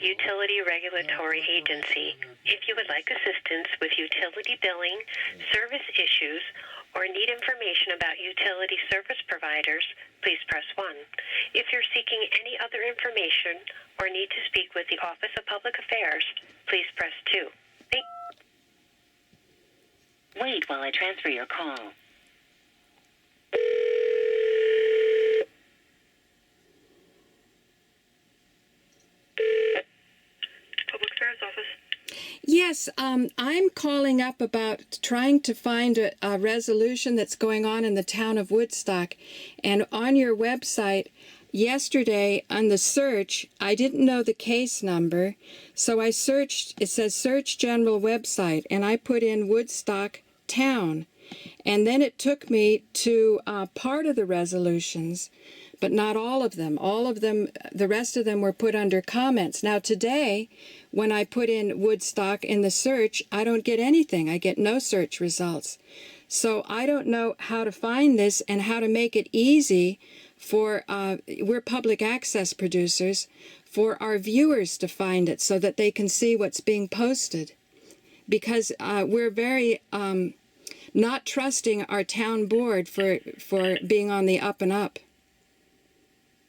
Utility Regulatory Agency. If you would like assistance with utility billing, service issues, or need information about utility service providers, please press 1. If you're seeking any other information or need to speak with the Office of Public Affairs, please press 2. Wait while I transfer your call. Public Affairs Office. Yes, I'm calling up about trying to find a resolution that's going on in the town of Woodstock. And on your website, yesterday on the search, I didn't know the case number, so I searched, it says search general website, and I put in Woodstock Town. And then it took me to part of the resolutions, but not all of them. All of them, the rest of them were put under comments. Now today, when I put in Woodstock in the search, I don't get anything. I get no search results. So I don't know how to find this and how to make it easy for, we're public access producers, for our viewers to find it so that they can see what's being posted. Because we're very not trusting our town board for being on the up and up.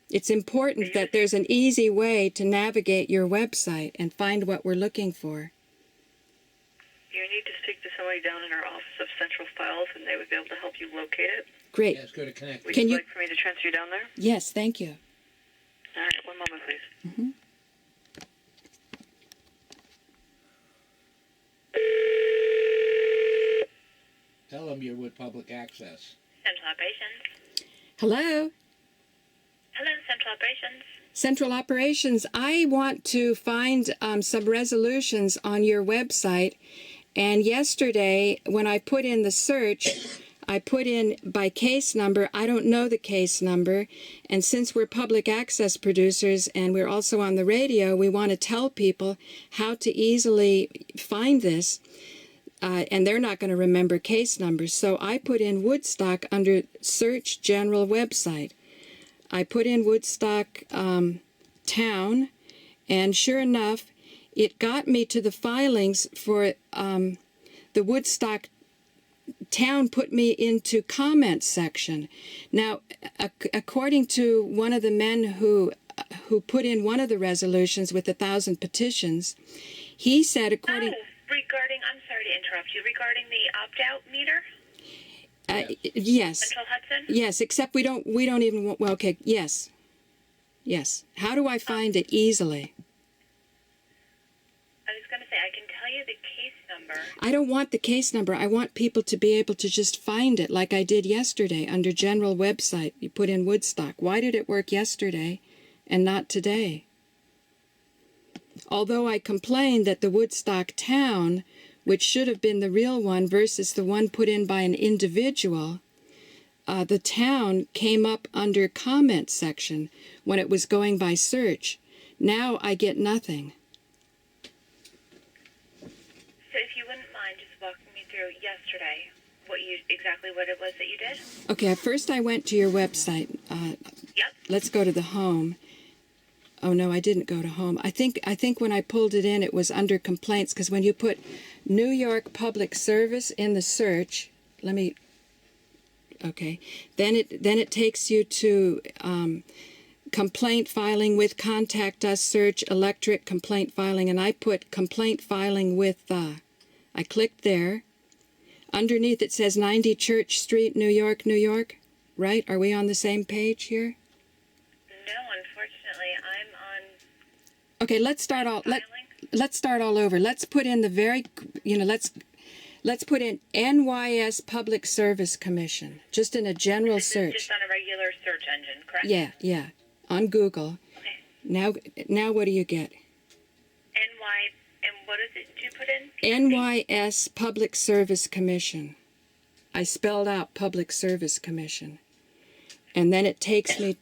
It's important that there's an easy way to navigate your website and find what we're looking for. You need to speak to somebody down in our Office of Central Files, and they would be able to help you locate it. Great. Yeah, it's good to connect. Would you like for me to transfer you down there? Yes, thank you. All right, one moment, please. Mm-hmm. Tell them you're with public access. Central Operations. Hello? Hello, Central Operations. Central Operations, I want to find some resolutions on your website. And yesterday, when I put in the search, I put in by case number. I don't know the case number. And since we're public access producers and we're also on the radio, we want to tell people how to easily find this. And they're not going to remember case numbers. So I put in Woodstock under Search General Website. I put in Woodstock Town, and sure enough, it got me to the filings for the Woodstock Town, put me into comment section. Now, according to one of the men who put in one of the resolutions with 1,000 petitions, he said according... Regarding, I'm sorry to interrupt you, regarding the opt-out meter? Yes. Central Hudson? Yes, except we don't even, well, okay, yes. Yes. How do I find it easily? I was going to say, I can tell you the case number. I don't want the case number. I want people to be able to just find it like I did yesterday under general website. You put in Woodstock. Why did it work yesterday and not today? Although I complained that the Woodstock Town, which should have been the real one versus the one put in by an individual, the town came up under comment section when it was going by search. Now I get nothing. So if you wouldn't mind just walking me through yesterday, exactly what it was that you did? Okay, first I went to your website. Yep. Let's go to the home. Oh no, I didn't go to home. I think when I pulled it in, it was under complaints, because when you put New York Public Service in the search, okay, then it takes you to complaint filing with contact us, search electric complaint filing, and I put complaint filing with I clicked there. Underneath it says 90 Church Street, New York, New York. Right? Are we on the same page here? No, unfortunately, I'm on. Okay, let's start all over. Let's put in the very, let's put in NYS Public Service Commission, just in a general search. Just on a regular search engine, correct? Yeah, on Google. Okay. Now what do you get? And what is it you put in? NYS Public Service Commission. I spelled out Public Service Commission. And then it takes me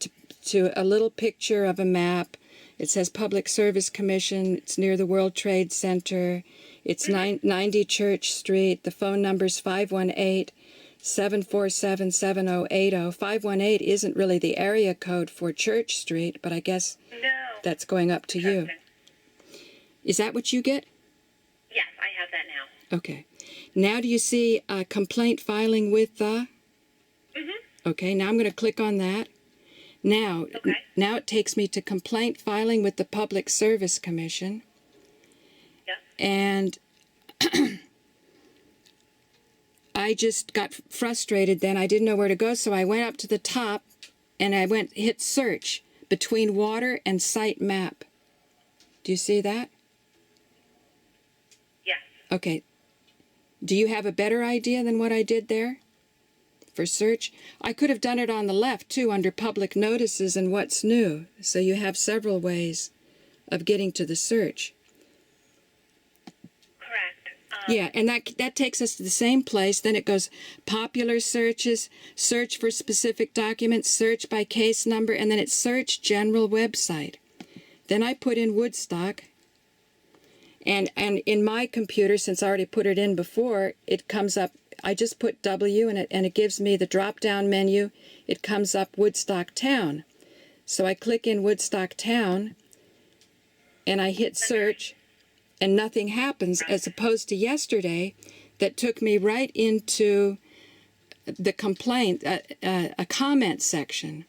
to a little picture of a map. It says Public Service Commission. It's near the World Trade Center. It's 90 Church Street. The phone number's 518-747-7080. 518 isn't really the area code for Church Street, but I guess that's going up to you. Is that what you get? Yes, I have that now. Okay. Now do you see complaint filing with the? Mm-hmm. Okay, now I'm going to click on that. Now, Okay. now it takes me to complaint filing with the Public Service Commission. Yep. And I just got frustrated then. I didn't know where to go, so I went up to the top and I hit search between water and site map. Do you see that? Yes. Okay. Do you have a better idea than what I did there for search? I could have done it on the left, too, under public notices and what's new. So you have several ways of getting to the search. Correct. Yeah, and that takes us to the same place. Then it goes popular searches, search for specific documents, search by case number, and then it's search general website. Then I put in Woodstock. And in my computer, since I already put it in before, it comes up, I just put W in it, and it gives me the drop-down menu. It comes up Woodstock Town. So I click in Woodstock Town, and I hit search, and nothing happens, as opposed to yesterday that took me right into the complaint, a comment section.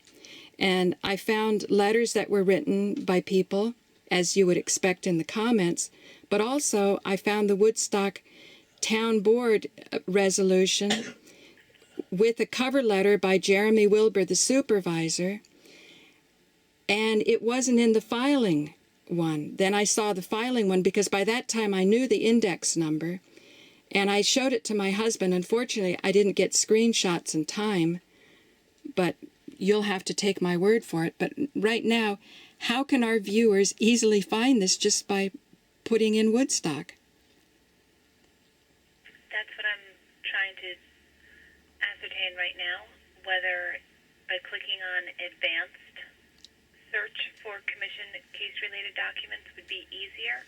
And I found letters that were written by people, as you would expect in the comments, but also I found the Woodstock Town Board resolution with a cover letter by Jeremy Wilbur, the supervisor, and it wasn't in the filing one. Then I saw the filing one because by that time I knew the index number, and I showed it to my husband. Unfortunately, I didn't get screenshots in time, but you'll have to take my word for it. But right now, how can our viewers easily find this just by putting in Woodstock? That's what I'm trying to ascertain right now, whether by clicking on advanced search for commission case-related documents would be easier,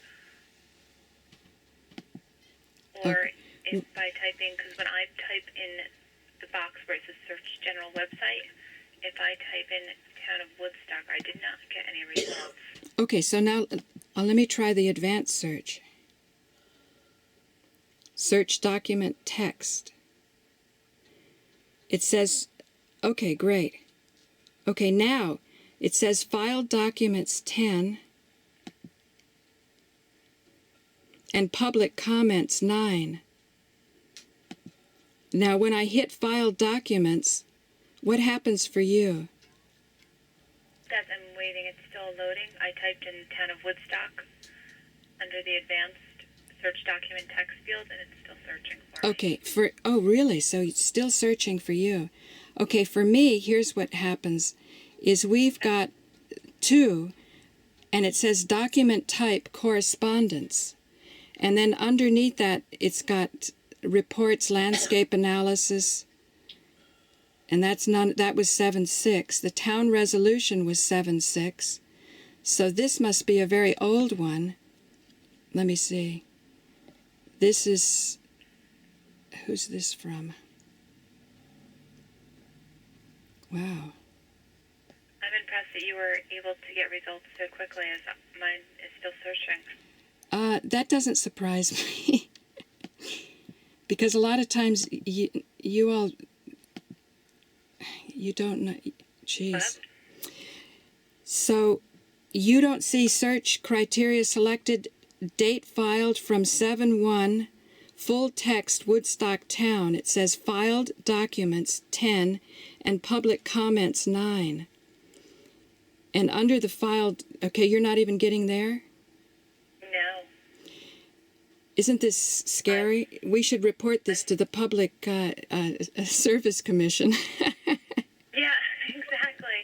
or if by typing, because when I type in the box where it says search general website, if I type in Town of Woodstock, I did not get any results. Okay, so now let me try the advanced search. Search document text. It says, okay, great. Okay, now it says filed documents 10 and public comments 9. Now when I hit filed documents, what happens for you? That I'm waiting. It's still loading. I typed in Town of Woodstock under the advanced search document text field, and it's still searching for me. Okay, oh really? So it's still searching for you. Okay, for me, here's what happens, is we've got 2, and it says document type correspondence. And then underneath that, it's got reports, landscape analysis, and that was 7.6. The town resolution was 7.6. So this must be a very old one. Let me see. This is, who's this from? Wow. I'm impressed that you were able to get results so quickly, as mine is still searching. That doesn't surprise me. Because a lot of times you all, you don't know, jeez. So you don't see search criteria selected, date filed from 7/1, full text Woodstock Town. It says filed documents 10 and public comments 9. And under the filed, okay, you're not even getting there? No. Isn't this scary? We should report this to the Public Service Commission. Yeah, exactly.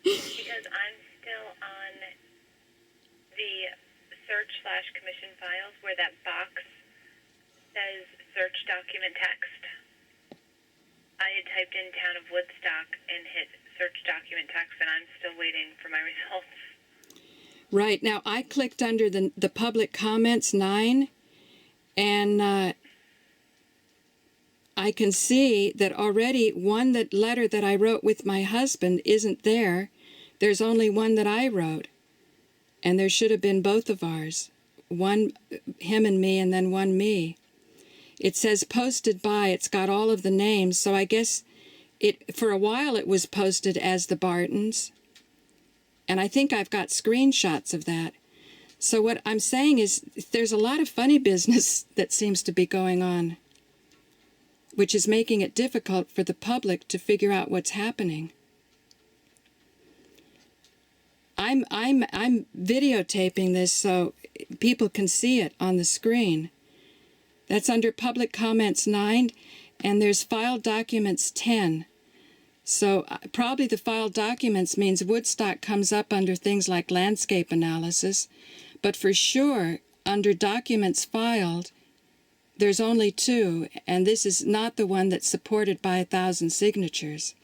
Because I'm still on the search/commission files where that box says search document text. I had typed in Town of Woodstock and hit search document text, and I'm still waiting for my results. Right. Now, I clicked under the public comments 9, and I can see that already that letter that I wrote with my husband isn't there. There's only one that I wrote, and there should have been both of ours. one him and me and then one me. It says posted by, it's got all of the names, so I guess for a while it was posted as the Bartons, and I think I've got screenshots of that. So what I'm saying is there's a lot of funny business that seems to be going on, which is making it difficult for the public to figure out what's happening. I'm videotaping this so people can see it on the screen. That's under Public Comments 9, and there's File Documents 10. So probably the File Documents means Woodstock comes up under things like landscape analysis, but for sure, under Documents Filed, there's only 2, and this is not the one that's supported by 1,000 signatures.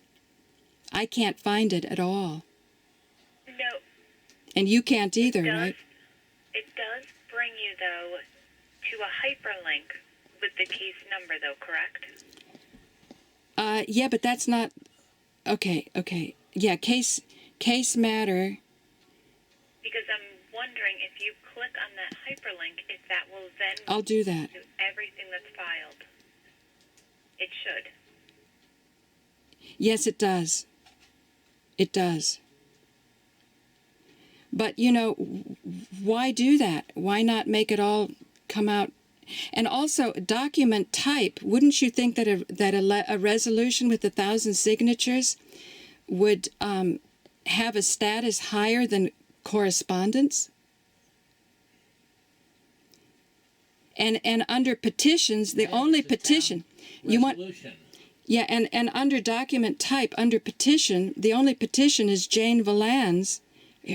I can't find it at all. No. And you can't either, right? It does bring you, though, to a hyperlink with the case number, though, correct? Yeah, but that's not... Okay. Yeah, case matter. Because I'm wondering if you click on that hyperlink, if that will then... I'll do that. ...to everything that's filed. It should. Yes, it does. It does. But, you know, why do that? Why not make it all come out? And also, document type, wouldn't you think that a resolution with 1,000 signatures would have a status higher than correspondence? And under petitions, the only petition you want... Yeah, and under document type, under petition, the only petition is Jane Valland's.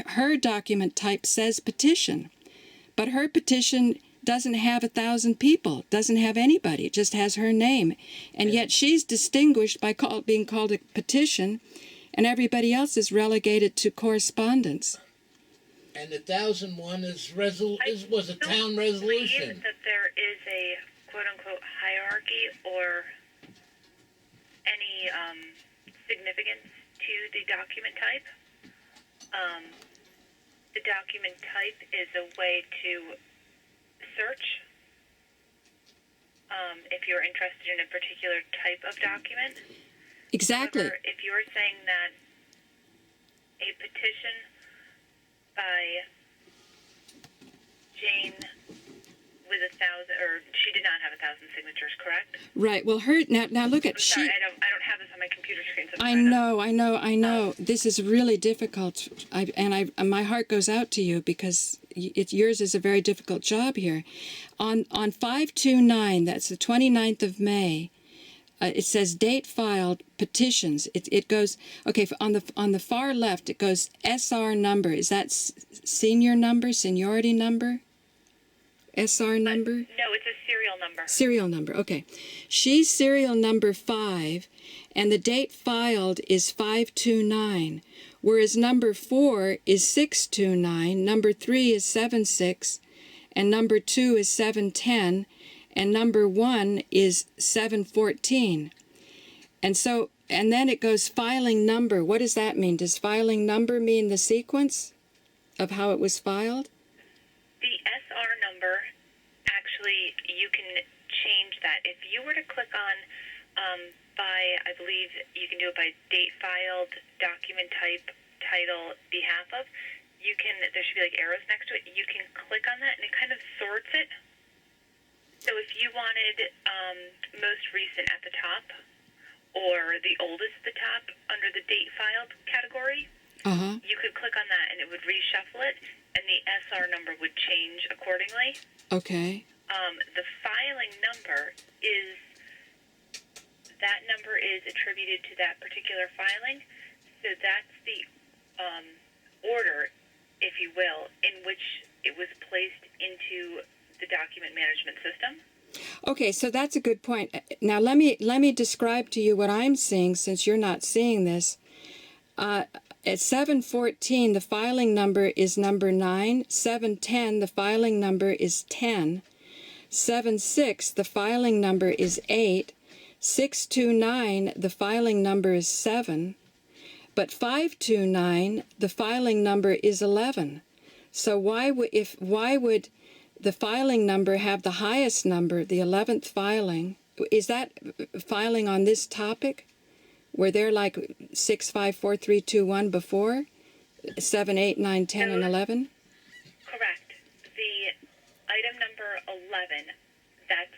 Her document type says petition, but her petition doesn't have 1,000 people, doesn't have anybody, it just has her name. And yet she's distinguished by being called a petition, and everybody else is relegated to correspondence. And the 1,001 was a town resolution. I believe that there is a quote-unquote hierarchy or any significance to the document type. The document type is a way to search if you're interested in a particular type of document. Exactly. However, if you're saying that a petition by Jane with 1,000, or she did not have 1,000 signatures, correct? Right. Well, her now look at Sorry, I don't have this on my computer screen. So I know. This is really difficult, my heart goes out to you because yours is a very difficult job here. On 529, that's the 29th of May. It says date filed petitions. It goes on the far left. It goes SR number. Is that seniority number? SR number? No, it's a serial number. Serial number, okay. She's serial number 5, and the date filed is 529, whereas number 4 is 629, number 3 is 76, and number 2 is 710, and number 1 is 714. And then it goes filing number. What does that mean? Does filing number mean the sequence of how it was filed? The SR number, actually, you can change that. If you were to click on I believe you can do it by date filed, document type, title, behalf of, there should be like arrows next to it. You can click on that and it kind of sorts it. So if you wanted most recent at the top or the oldest at the top under the date filed category, you could click on that and it would reshuffle it, and the SR number would change accordingly. Okay. The filing number that number is attributed to that particular filing, so that's the order, if you will, in which it was placed into the document management system. Okay, so that's a good point. Now let me describe to you what I'm seeing, since you're not seeing this. At 714, the filing number is number 9. 710, the filing number is 10. 76, the filing number is 8. 629, the filing number is 7. But 529, the filing number is 11. So why would the filing number have the highest number, the 11th filing. Is that filing on this topic? Were there like 6, 5, 4, 3, 2, 1 before? 7, 8, 9, 10, and 11? Correct. The item number 11, that's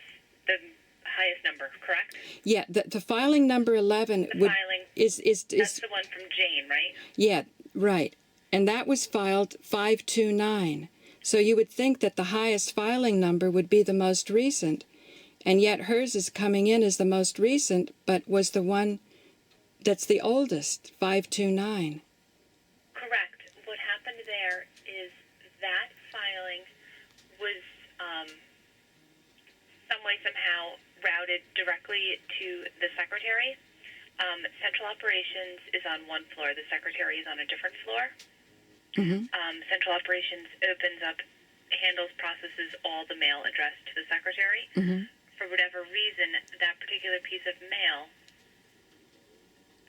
the highest number, correct? Yeah, the filing number 11 The would, filing, is that's the one from Jane, right? yeah, right. And that was filed 529. So you would think that the highest filing number would be the most recent, and yet hers is coming in as the most recent, but was the one that's the oldest, 529. Correct. What happened there is that filing was some way, somehow routed directly to the secretary. Central operations is on one floor. The secretary is on a different floor. Mm-hmm. Central operations opens up, handles, processes all the mail addressed to the secretary. Mm-hmm. For whatever reason, that particular piece of mail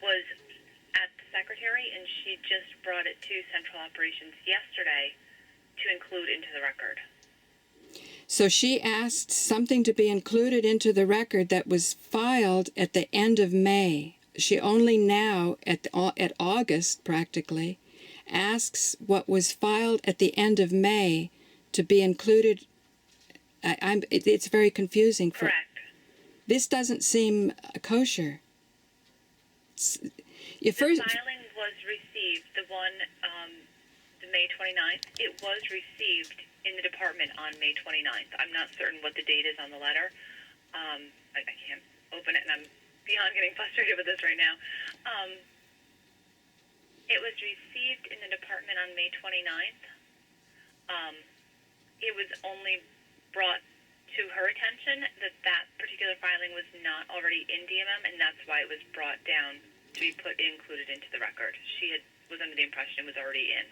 was at the secretary, and she just brought it to Central Operations yesterday to include into the record. So she asked something to be included into the record that was filed at the end of May. She only now, at August practically, asks what was filed at the end of May to be included. It's very confusing. Correct. This doesn't seem kosher. The filing was received, the one, the May 29th, it was received in the department on May 29th. I'm not certain what the date is on the letter. I can't open it, and I'm beyond getting frustrated with this right now. It was received in the department on May 29th. It was only brought to her attention that that particular filing was not already in DMM, and that's why it was brought down to be included into the record. She was under the impression it was already in.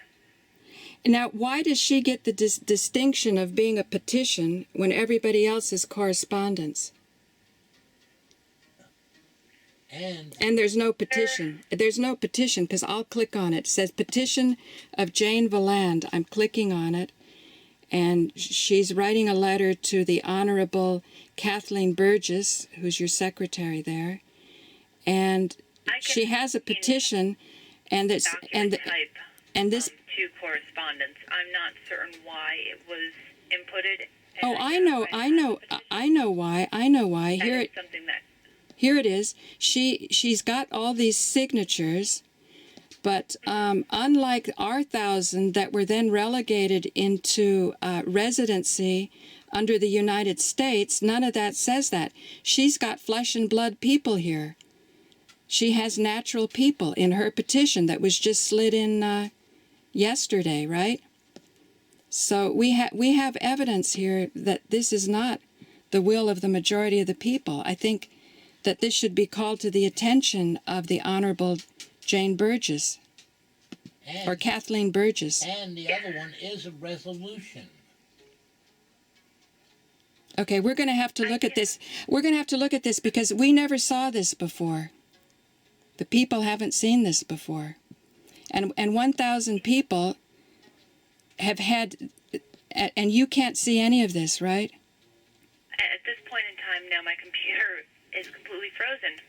Now, why does she get the distinction of being a petition when everybody else is correspondence? And there's no petition. There's no petition, because I'll click on it. It says Petition of Jane Valand. I'm clicking on it, and she's writing a letter to the Honorable Kathleen Burgess, who's your secretary there, and she has a petition, and this to correspondence. I'm not certain why it was inputted. Oh, I know why. Here it is. She's got all these signatures, but unlike our 1,000 that were then relegated into residency under the United States, none of that says that. She's got flesh and blood people here. She has natural people in her petition that was just slid in yesterday, right? So we have evidence here that this is not the will of the majority of the people. I think that this should be called to the attention of the Honorable Jane Burgess, or Kathleen Burgess. And the other one is a resolution. Okay, we're going to have to look at this. We're going to have to look at this because we never saw this before. The people haven't seen this before. And 1,000 people have had, and you can't see any of this, right? At this point in time, now my computer is completely frozen.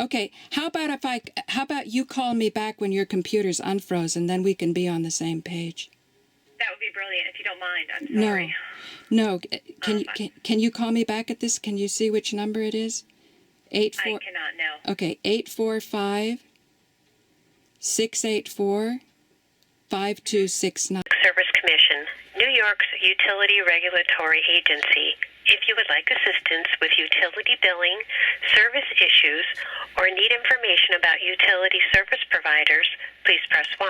Okay. How about you call me back when your computer's unfrozen, then we can be on the same page. That would be brilliant if you don't mind. I'm sorry. No. Can you call me back at this? Can you see which number it is? I cannot now. Okay, 845-684-5269. Service Commission, New York's utility regulatory agency. If you would like assistance with utility billing, service issues, or need information about utility service providers, please press 1.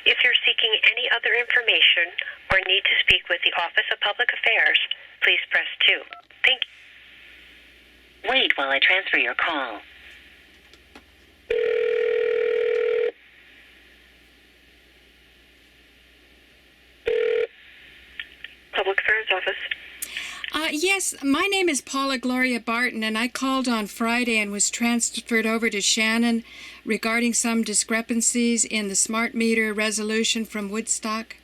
If you're seeking any other information or need to speak with the Office of Public Affairs, please press 2. Thank you. Wait while I transfer your call. Public Affairs Office. Yes, my name is Paula Gloria Barton, and I called on Friday and was transferred over to Shannon regarding some discrepancies in the smart meter resolution from Woodstock.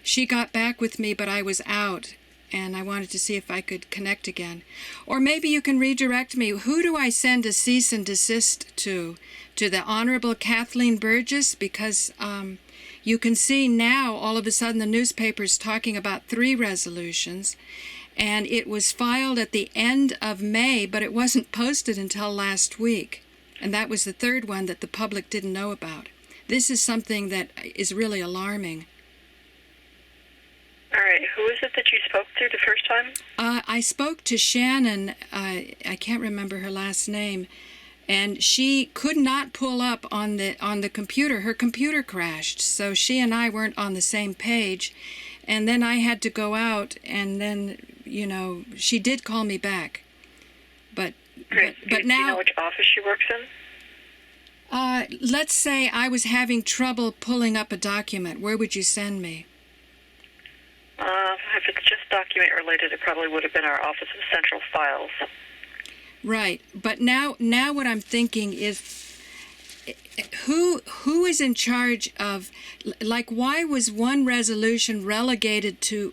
she got back with me, but I was out, and I wanted to see if I could connect again. Or maybe you can redirect me. Who do I send a cease and desist to? To the Honorable Kathleen Burgess? Because you can see now all of a sudden the newspaper's talking about 3 resolutions, and it was filed at the end of May, but it wasn't posted until last week. And that was the 3rd one that the public didn't know about. This is something that is really alarming. All right. Who is it that you spoke to the first time? I spoke to Shannon. I can't remember her last name, and she could not pull up on the computer. Her computer crashed, so she and I weren't on the same page. And then I had to go out, and then she did call me back. But Okay. but Do now. you know which office she works in? Let's say I was having trouble pulling up a document. Where would you send me? If it's just document related, it probably would have been our Office of Central Files. Right, but now what I'm thinking is, who is in charge of, like, why was one resolution relegated to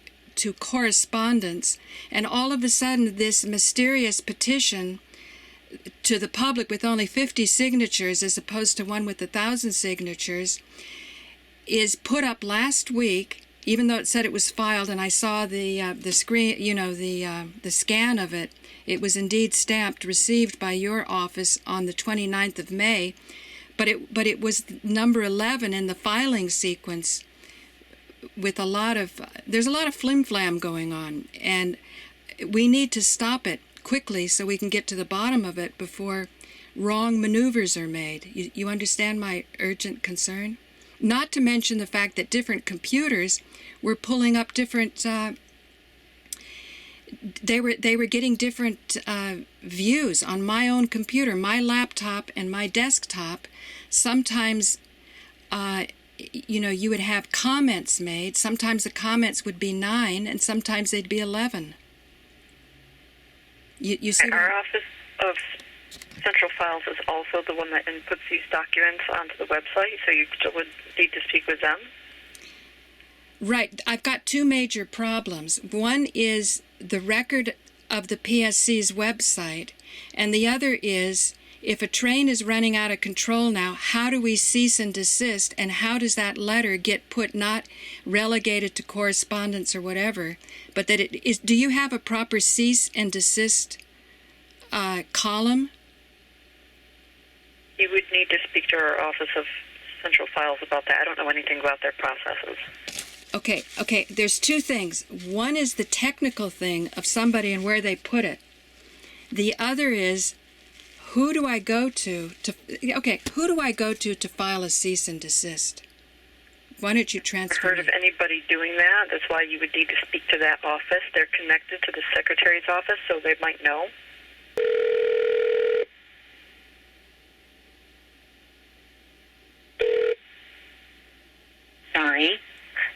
correspondence, and all of a sudden this mysterious petition to the public with only 50 signatures as opposed to one with 1,000 signatures is put up last week, even though it said it was filed, and I saw the screen, the scan of it. It was indeed stamped, received by your office on the 29th of May, but it was number 11 in the filing sequence with there's a lot of flim-flam going on, and we need to stop it quickly so we can get to the bottom of it before wrong maneuvers are made. You understand my urgent concern? Not to mention the fact that different computers were pulling up different. They were getting different views on my own computer, my laptop, and my desktop. Sometimes, you would have comments made. Sometimes the comments would be 9, and sometimes they'd be 11. You see? Our Office of Central Files is also the one that inputs these documents onto the website, so you still would need to speak with them. Right. I've got 2 major problems. One is the record of the PSC's website, and the other is, if a train is running out of control now, how do we cease and desist, and how does that letter get put, not relegated to correspondence or whatever, but that it is. Do you have a proper cease and desist column? You would need to speak to our Office of Central Files about that. I don't know anything about their processes. Okay, there's 2 things. One is the technical thing of somebody and where they put it. The other is, who do I go to file a cease and desist? Why don't you transfer I've heard of anybody doing that. That's why you would need to speak to that office. They're connected to the Secretary's office, so they might know. Sorry,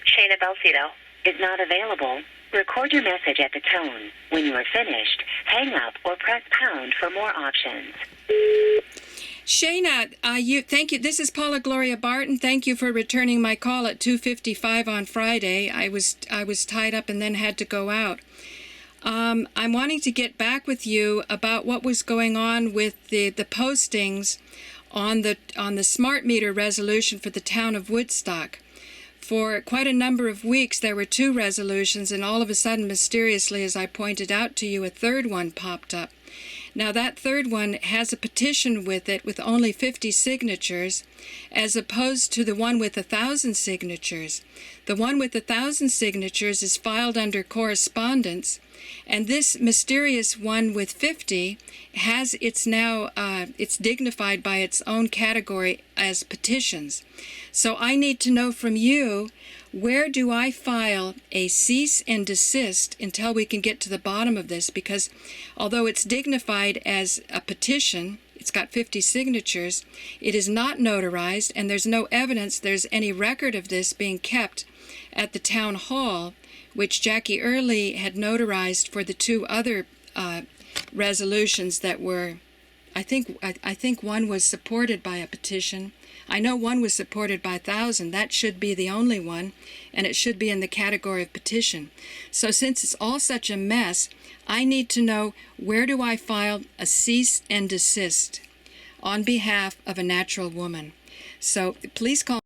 Shayna Belcito. is not available. Record your message at the tone. When you are finished, hang up or press pound for more options. Shayna, thank you. This is Paula Gloria Barton. Thank you for returning my call at 2:55 on Friday. I was tied up and then had to go out. I'm wanting to get back with you about what was going on with the postings on the smart meter resolution for the town of Woodstock. For quite a number of weeks, there were 2 resolutions, and all of a sudden, mysteriously, as I pointed out to you, a 3rd one popped up. Now, that 3rd one has a petition with it with only 50 signatures, as opposed to the one with 1,000 signatures. The one with 1,000 signatures is filed under correspondence, and this mysterious one with 50 has it's dignified by its own category as petitions. So I need to know from you, where do I file a cease and desist until we can get to the bottom of this? Because although it's dignified as a petition, it's got 50 signatures, it is not notarized, and there's no evidence there's any record of this being kept at the town hall, which Jackie Early had notarized for the 2 other resolutions that were I think one was supported by a petition. I know one was supported by 1,000. That should be the only one, and it should be in the category of petition. So since it's all such a mess, I need to know, where do I file a cease and desist on behalf of a natural woman? So please call